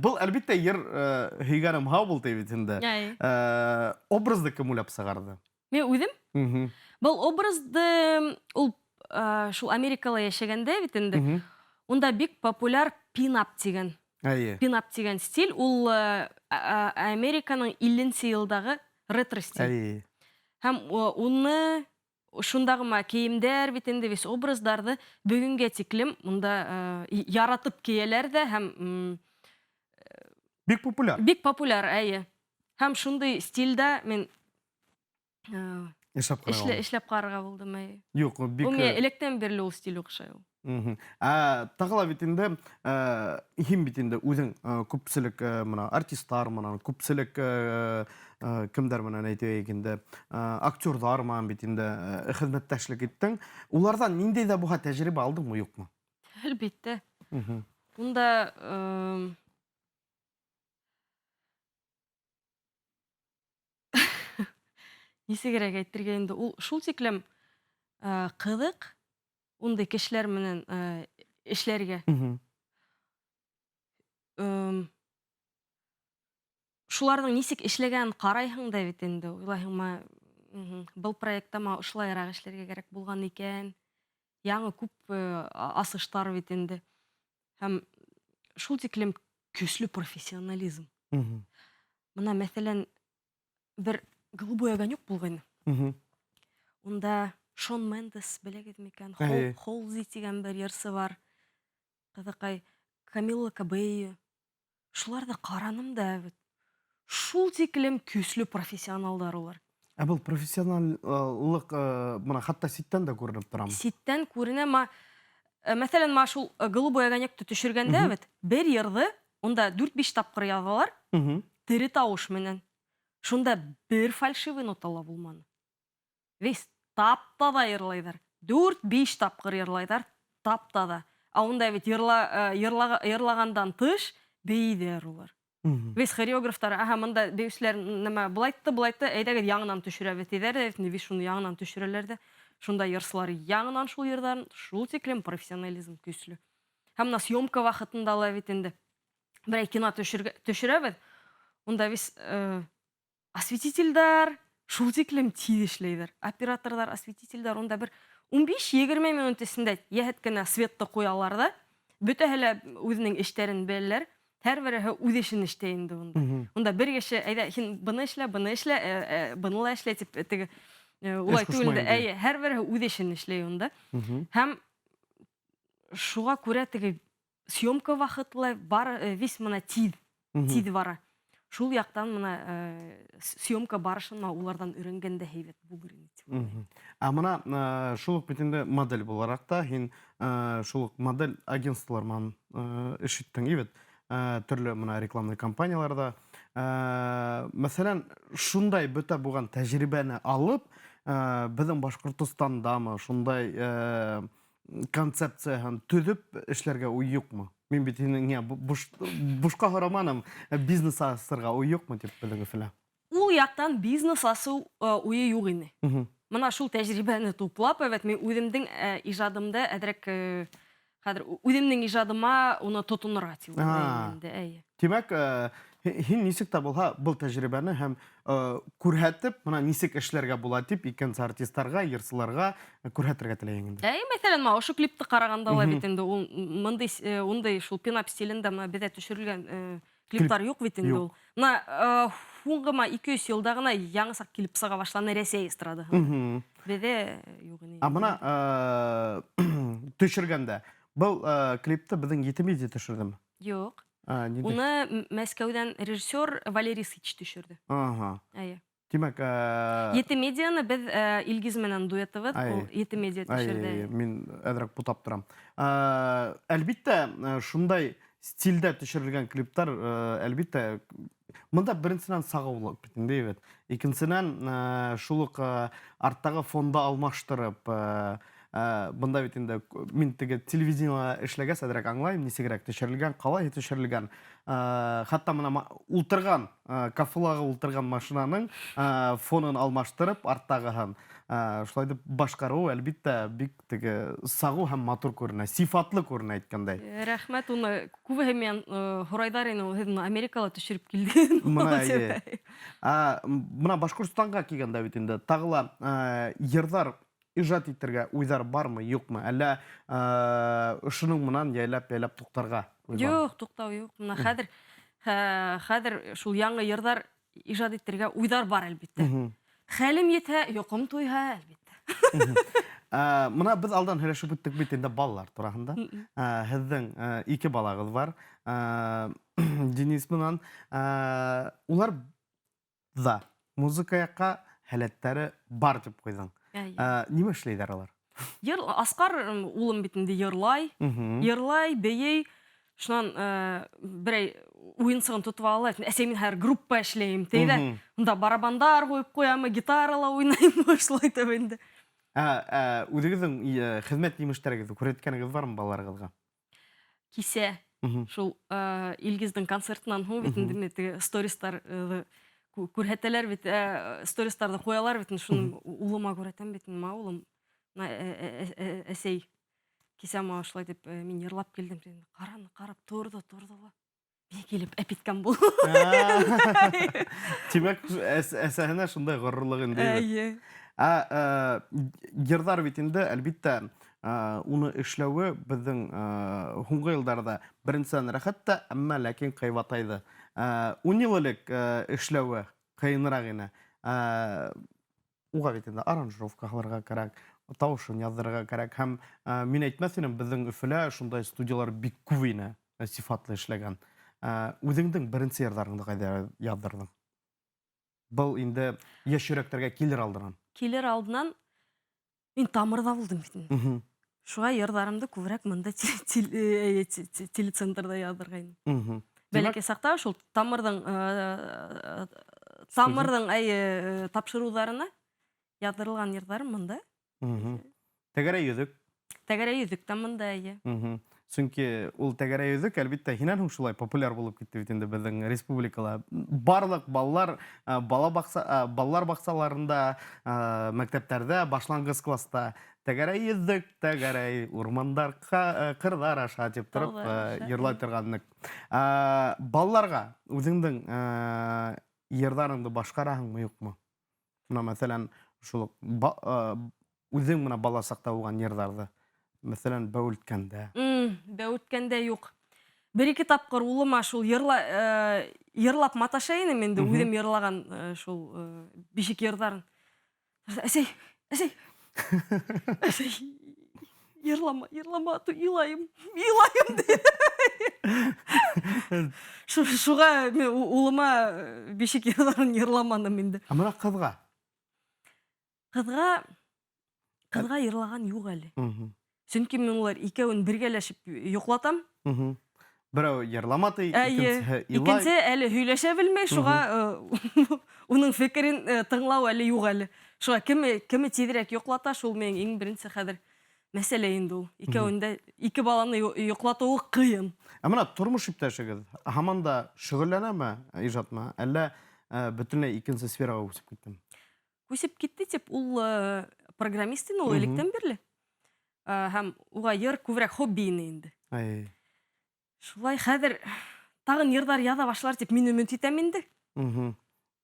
S1: Бұл әлбәттә ер һөйгәнем һау булды бит инде. Образды кем уйлап сыгарды?
S2: Мен үҙем? Бұл образды ул шул Америкала яшәгәндә бит инде. Унда бик популяр пин-ап дигән. Пин-ап дигән стиль, ул Американың 50-нче елдагы ретро стиль. Һәм уны шундагы киемдәр бит инде весь образдарды бүгенгә тиклем монда яратып кияләр дә һәм
S1: бик популяр.
S2: Бик популяр, Һәм шундый стильдә мин эшләп карарга булдым.
S1: Юк, бик.
S2: Ул миңа электән бирле ул стиль охшай ул.
S1: Тагыла бит инде һин бит инде үзең күпселек мына артистлар менән күпселек кемдер менән әйтәйек инде актерлар менән бит инде хезмәттәшлек иттең. Улардан ниндәй дә буга тәҗрибә алдыңмы, юкмы?
S2: Әлбәттә. Унда нисегрәк әйтергә инде ул шул тиклем кызык ундай кешеләр менән эшләргә. Шуларның нисек эшләгәнен карайһың да бит инде. Уйлайһыңмы, был проектта ошылайрак эшләргә кирәк булган икән. Яңа күп асыштар бит инде. Һәм шул тиклем көчле профессионализм. Мына мәсәлән бер голубой огонек булган. Унда Шон Мендес беләгез микән? Холзи дигән бер ярсы бар. Кызыкай Камилла Кабею. Шуларда караным да бит. Шул тиклем көчле профессионалдар улар.
S1: Бұл профессионаллык мына хатта ситтән дә күренеп торам.
S2: Ситтән күренә, мәсәлән, шул голубой огонекты төшергәндә бит, бер йырды, унда 4-5 тапкыр язалар, тере тавыш менән. Шунда бер фальшивый нотала булманы. Весь таптада йырлайдар. 4-5 тапкыр йырлайдар, таптада. Унда бит йырлагандан тыш бейдер улар. Весь хореографтар, монда бейүчләр нәмә булайтты, әйдәгез яңынан төшерәбез диләр, весь шуны яңынан төшерәләр дә. Шунда йырсылар яңынан шул йырдан, шул тиклем профессионализм көчле. Һәм на съемка вакытында ла бит инде бер кино төшерәбез. Унда весь осветительдәр шул тиклем тиз эшләйләр. Операторлар, осветительдәр унда бер 15-20 минут эчендә яһәт кенә светты куялар да. Бөтәһеләр үзенең эшләрен беләләр. Һәр бере үз эшен эшләй инде унда. Унда бер кеше әйдә, һин буны эшлә, буны эшлә дип теге улай түгел дә, һәр бере үз эшен эшләй унда. Һәм шуга күрә теге съемка вакытлы бар, весь мына тиз бара. Шул яктан мына съемка барышын улардан өйрәнгәндә һәйбәт булыр инде.
S1: Мына шул бит инде модель буларак та һин шул модель агентстволар менән эш иттең бит. Төрле мына рекламный компанияларда. Мәсәлән, шундай бөтә булган тәҗрибәне алып, безнең Башкортостандамы шундай концепцияны төзеп эшләргә уй юкмы? Мин бит инде бушка хараманым, бизнес асырга уй юкмы дип беләгез фәлә.
S2: Ул яктан бизнес асу уе юк инде. Мына шул тәҗрибәне туплап, мен үземнең иҗадымда әдрәк хәзер үземнең иҗадыма уны тотынырга тип уйлыйм инде. Димәк,
S1: һин нисек тә булһа бу тәҗрибәне һәм күрһәтеп, мына нисек эшләргә була дип икенче артистларга, йырсыларга күрһәтергә теләйм инде.
S2: Мәсәлән, ошо клипты караганда ла бит инде ул мондай шул пин-ап стилендә бездә төшерелгән клиплар юк бит инде ул. Мына хуңгы 200 елда гына яңысак килеп сыга башланы Россия эстрадаһында. Бездә юк инде.
S1: Мына төшергәндә бұл клипті біздің Етемедия төшірдім?
S2: Жоқ. Уны Мәскәүдән режиссер Валерий Сыч төшерді.
S1: Демәк,
S2: Етемедияны біз Илгиз менән дуэтыбыз, Етемедия төшерді.
S1: Мен әдірек бұтап тұрам. Әлбетте, шундай стильдә төшерелгән клиптар, әлбиттә, монда беренчедән сагы булып битендә бит. Икенчедән, шул ук арттагы фонда алмаштырып, бында бит инде мин теге телевидениеда эшләгән сәдрәк аңлайм, нисегрәк төшерелгән, калай төшерелгән. Хатта менә ултырган, кафелага ултырган машинаның фонын алмаштырып, арттагыһын шулай дип башкару, әлбиттә, бик теге сагу һәм матур күренә, сифатлы күренә әйткәндәй.
S2: Рәхмәт, уны күбеһе мен һорайдар ине, ул һеҙ Америкала төшөрөп килдең.
S1: Менә Башкортстанга килгәндә бит инде тагы ла йырҙар ижад итергә уйҙар бармы, юҡмы? Әллә шуның менән яйлап туҡтарға?
S2: Юҡ, туҡтау юҡ. Мына хәҙер шул яңы йырҙар ижад итергә уйҙар бар, әлбиттә. Хәлем етһә, йоҡом туйһа, әлбиттә.
S1: Мына без алдан һөйләшеп үттек бит инде балалар тураһында. Һеҙҙең 2 балағыҙ бар. Денис менән. Улар да музыка яҡҡа һәләттәре бар тип ҡуйҙың. Нимә эшләйҙәр алар?
S2: Асҡар улым бит инде йырлай, бейей. Шунан берәй уйынсығын тотып ала. Әсәй, мин хәҙер группа эшләйем, тейҙә. Унда барабандар ҡуйып ҡуямы, гитарала уйнайым, шулай итеп инде.
S1: Үҙегеҙҙең хеҙмәт емештәрегеҙ күрһәткәнегеҙ бармы балаларығыҙға?
S2: Кисә шул Илгиздең концертынан һуң бит инде стористар күрһәтәләр бит, стористарҙы ҡуялар бит, шуны улыма күрһәтәм бит, улым, әсәй, кисә мага шулай дип мин йырлап килдем. Ҡарап торҙо ла. Мин килеп әпиткән бул.
S1: Тимәк, әсәһенә шундай ғорурлыҡ инде. Йырҙар бит инде, әлбиттә, уны эшләүе беҙҙең һуңғы йылдарҙа беренсән рәхәт тә, әммә ләкин ҡыйбатайҙы. 10 йыл элек эшләүе ҡыйыныраҡ ине. Уға бит инде аранжировка һалырға кәрәк, тауышын яҙҙырырға кәрәк. Һәм мин әйтмәҫ инем, беҙҙең Өфөлә шундай студиялар бик күп ине, сифатлы эшләгән. Үҙеңдең беренсе йырҙарыңды ҡайҙа яҙҙырҙың? Был инде йәш йөрәктәргә килер алдынан.
S2: Килер алдынан мин тамырҙа булдым бит. Шуға йырҙарымды күберәк мында телецентрда яҙырға инем. Бәләкәй саҡта шул тамырҙың тапшырыуҙарына яҙҙырылған йырҙарым мында.
S1: Тәгәрә йөҙөк.
S2: Тәгәрә йөҙөк та мында.
S1: Сөнки ул тәгәрә йөҙөк, әлбиттә, һинән һуң шулай популяр булып китте бит инде беҙҙең республикала. Барлык балалар балалар баҡсаларында, мәктәптәрҙә, башланғыс класста тәгәрә йөҙөк, тәгәрәй, урмандар, ҡырҙар аша тип тороп йырлай торғанныҡ. Балаларға үҙеңдең йырҙарыңды башҡараһыңмы, юҡмы? Мәҫәлән, шул үҙең менә бала саҡта булған йырҙарҙы. Мәҫәлән, бәүелткәндә.
S2: Бәүелткәндә юҡ. Бер-ике тапҡыр улыма шул йырлап маташа инем инде, үҙем йырлаған шул бишек йырҙарын. Әсәй, йырлама, илайым дейҙе. Шуға улыма бишек йырҙарын йырламаным инде.
S1: Мына ҡыҙға?
S2: Ҡыҙға йырлаған юҡ әле. Сөнки мин улар икәүен бергәләшеп йоҡлатам.
S1: Берәү йырламаты, икенсеһе илай.
S2: Икенсе әле һөйләшә белмәй, шуға уның фекерен тыңлау әле юҡ әле. Шуға кеме тиҙерәк йоҡлата, шул менән иң беренсе хәҙер мәсьәлә инде ул. Икәүендә ике баланы йоҡлатыуы ҡыйын.
S1: Менә тормош иптәшегеҙ һаман да шөғөлләнәме, ижадмы, әллә бөтөнләй икенсе сфераға үсеп киттеме?
S2: Үсеп китте тип, ул программист ине, ул электән бирле. Һәм уға йыр күберәк хобби ине инде. Шулай хәҙер тағын йырҙар яҙа башлар тип мин өмөт итәм инде.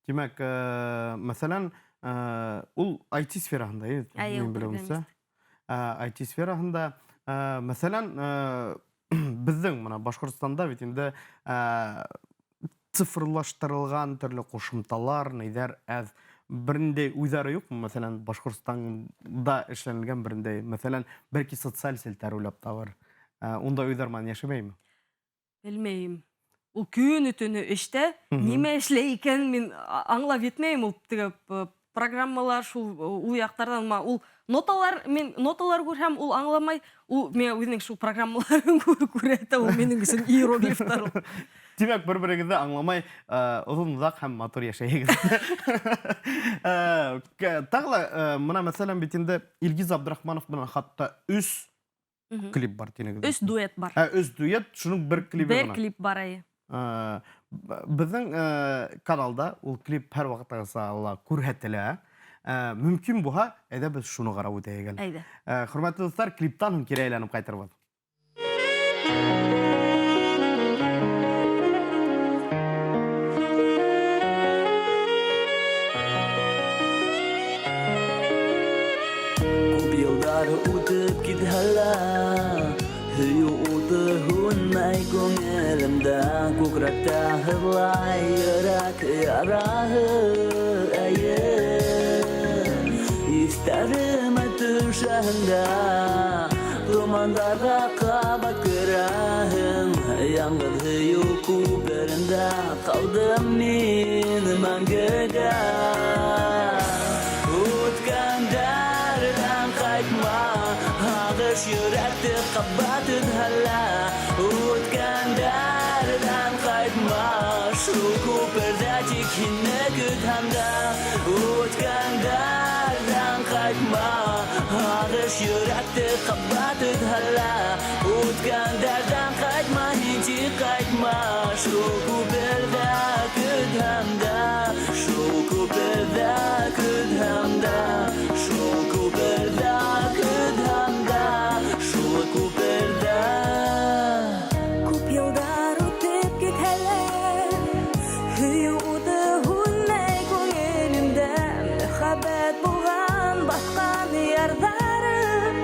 S1: Тимәк, мәҫәлән, ул IT сфераһында, мин белеүемсә. IT сфераһында, мәҫәлән, беҙҙең мына Башҡортостанда бит инде цифрлаштырылған төрлө ҡушымталар, нейҙәр әҙ. Берендәй уйҙары юҡмы, мәҫәлән, Башҡортостанда эшләнелгән берендәй, мәҫәлән, бәлки социаль селтәр уйлап табыр. Унда уйҙар менән йәшәмәйме?
S2: Белмәйем. Ул көнө-төнө эштә, нимә эшләй икән, мин аңлап етмәйем. Ул программалар шул уяктардан ул ноталар мен ноталар күрһәм ул аңламай ул мен үзенең шул программаларын күрә ул минең өчен иероглифтар ул.
S1: Тимәк, бер-берегезне аңламай, озын узак һәм матур яшәйгез. Тагы мына мәсәлән бит инде Илгиз Абдрахманов белән хатта 3 клип бар тинегез.
S2: 3 дуэт бар.
S1: 3 дуэт, шуның бер клибы
S2: Бер
S1: гына.
S2: клип бар ай.
S1: Безнең каналда ул клип һәр вакытта сала күрһәтелә. Мөмкин буһа, әйдә без шуны карап үтәйек.
S2: Әйдә.
S1: Хөрмәтле дуслар, клиптан һәм кире әйләнеп кайтырбыз.
S11: Yıllar utup gidhala Hüyü utuhunmay ko'nglimda Ko'krakda hırlay yurak yarahı İsterim ötüşende Romanlarga qabat görahim Yalnız hüyü kuperinde Kaldım men mangıda Ağış yürekti kabatın hala Utkan derden kaytma Şu kuperdacik hinne küthamda Utkan derden kaytma Ağış yürekti kabatın hala Utkan derden kaytma Hinci kaytma Şu kuperda küthamda Şu kuperda küthamda Şu kuperda küthamda Şu kuperda Kup yıllar ötüp githele Hüyü utuhunmay ko'nglimda Muhabbet bulgan batqan yardarım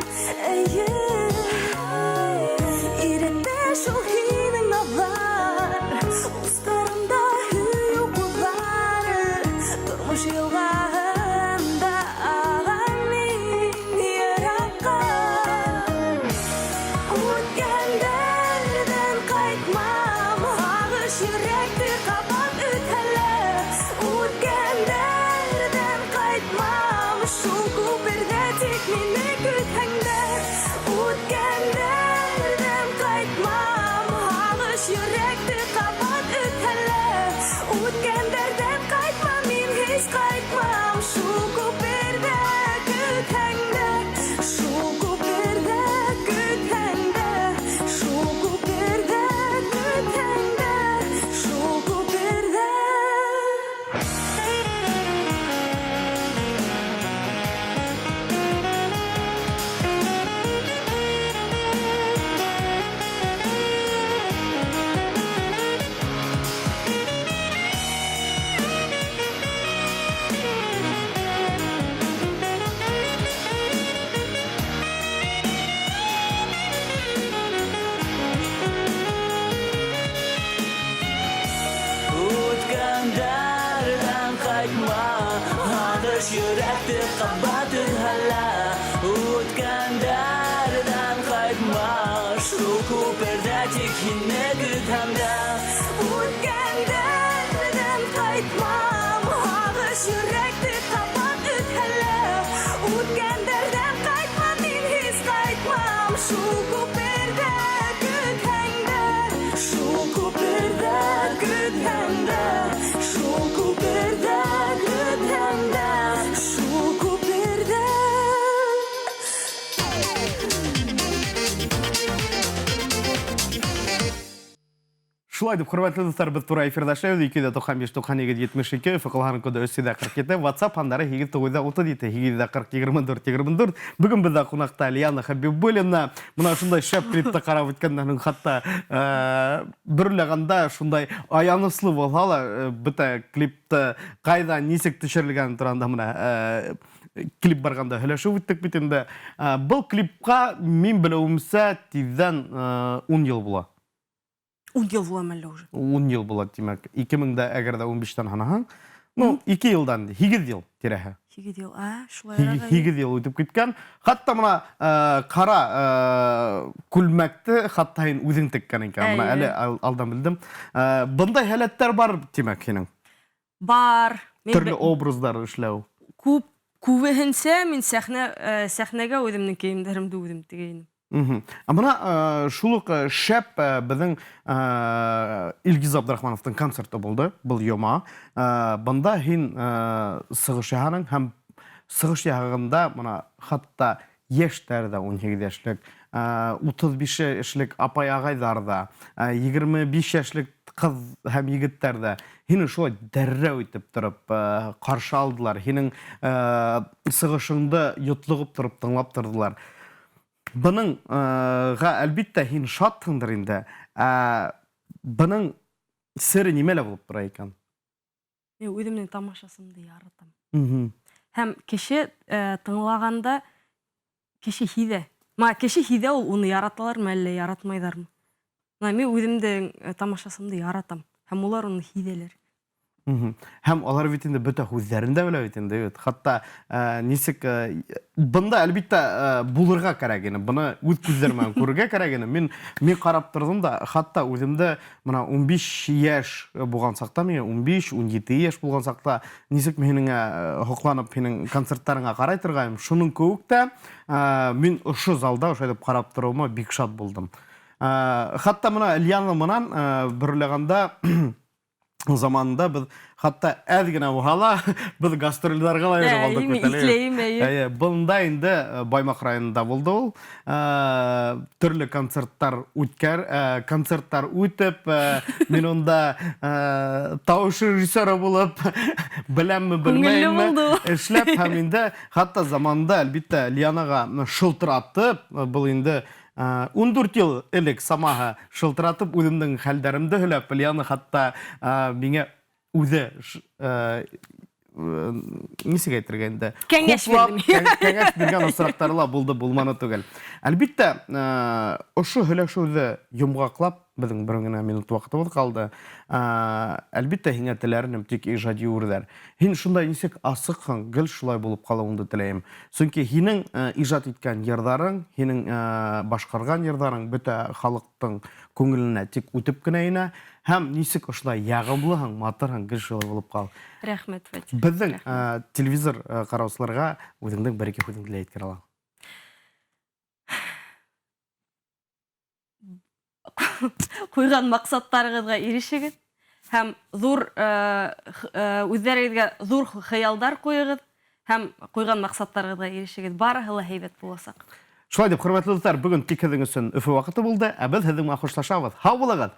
S11: İrette şol hining nazar Ustarimda hüyü kulları Turmuş yılgahımda ağamin yarakka Utganlardan qaytmam Ağış yürekti qabat ötələ Utganlardan qaytmam Şu kuperdə tik meni küthəngdə Utganlardan qaytmam Ağış yürekti qabat ötələ Utganlardan qaytmam Men heç qaytmam Şu kuperdə küthəngdə Şu kuperdə küthəngdə Şu kuperdə küthəngdə Şu kuperdə Utganlardan qaytma Ağış yürekti qabatın hala Utganlardan qaytma Şu kuperdacik hinne küthamda Utganlardan qaytmam Ağış yürekti qabat ötələ Utganlardan qaytma Men heç qaytmam Şu kuperda küthəngdə Şu kuperda küthəngdə Şu kuperda küthəngdə Şu kuperda
S1: Шулай дип, хөрмәтле дуслар, без туры эфирдә шәү 295-92-72 Факылхан коды 347 WhatsApp андары 897-840-24-24. Бүген бездә кунакта Лияна Хәбибуллина. Менә шундай шәп клипта карап үткәннән хатта берләгәндә шундай аяныслы булһалар, бөтә клипта кайда нисек төшерелгән турында менә клип барганда һөйләшеп үттек бит инде. Бу клипка мин беләүемсә тиздән 10 ел була.
S2: 10 ел була мәллә уже.
S1: 10 ел була, димәк. 2000-дә әгәр дә 15-тән ханаһың. Ну, 2 елдан, 8 ел тирәһе.
S2: 8 ел, шулай
S1: 8 ел үтеп киткән. Хатта менә кара күлмәкте хатта үзең теккән икән. Менә әле алдан белдем. Бындай һәләттәр бар, димәк, һинең.
S2: Бар.
S1: Төрле образлар эшләү.
S2: күбеһенсә мин сәхнәгә үҙемнең кейемдәремде үҙем тегәйнем.
S1: Мына шулык шәп безнең Илгиз Абдрахмановтың концерты булды, был йома. Бында һин сыгыш яһаның һәм сыгыш яһаганда мына хатта яшьтәрдә 18 яшьлек, 35 яшьлек апай агайлар да, 25 яшьлек кыз һәм егетләр дә һине шулай дәррәү итеп торып каршы алдылар. Һинең сыгышыңды йотлыгып торып тыңлап тордылар. Быныңга әлбиттә һин шатсыңдыр инде. Бының сере нимәлә булып тора икән?
S2: Мен үҙемнең тамашасымды яратам. Һәм кеше тыңлаганда кеше һиҙә. Кеше һиҙә ул уны яраталармы әллә яратмайҙармы? Мен үҙемдең тамашасымды яратам. Һәм улар уны һиҙәләр.
S1: Һәм алар бит инде бөтә һүҙҙәрендә белә бит инде. Хатта нисек бында әлбиттә булырга кәрәк ине. Быны үҙ күҙҙәр менән күрергә кәрәк ине. Мин карап тордым да, хатта үҙемдә мына 15 яшь булган сакта, 15-17 яшь булган сакта нисек минеңә хокланып һинең концерттарыңа карай торгайым. Шуның кеүек тә мин ошо залда ошо дип карап торуыма бик шат булдым. Хатта мына Ильяна менән берлегәндә заманында biz hatta әз генә булһа biz гастрольләргә ла ярып алдык бит әле. Бында инде Баймак районында булды ул. Төрле концерттар үтеп, мин онда тавыш режиссеры булып, беләмме белмәйме эшләп һәм инде хатта заманында әлбиттә Лианага шылтыратып, был инде 14 ел элек самаһы шылтыратып үҙемнең хәлдәремде һөйләп, Лиана хатта миңә үҙе нисек әйтергә инде
S2: кәңәш
S1: биргән осрактарла булды, булманы түгел. Әлбиттә, ошо һөйләшеүҙе йомғаҡлап, беҙҙең бер генә минут ваҡытыбыҙ ҡалды. Әлбиттә, һиңә теләренем тик ижади үрҙәр. Һин шундай нисек асыҡһың, гел шулай булып ҡалыуыңды теләйем. Сөнки һинең ижад иткән йырҙарың, һинең башҡарған йырҙарың бөтә халыҡтың күңеленә тик үтеп кенә инә. Һәм нисек ошолай яғымлыһың, матырһың, гел шулай булып ҡал.
S2: Рәхмәт, Фәтих.
S1: Беҙҙең телевизор ҡараусыларға үҙеңдең бер-ике һүҙеңде әйткән алаң.
S2: Ҡуйған маҡсаттарығыҙға ирешегеҙ һәм үҙҙәрегеҙгә ҙур хыялдар ҡуйығыҙ һәм ҡуйған маҡсаттарығыҙға ирешегеҙ. Барыһы ла һәйбәт буласаҡ.
S1: Шулай дип, хөрмәтле дуҫтар, бөгөн тик һеҙҙең өсөн Өфө ваҡыты булды, ә беҙ һеҙҙең менән хушлашабыҙ. Һау булығыҙ!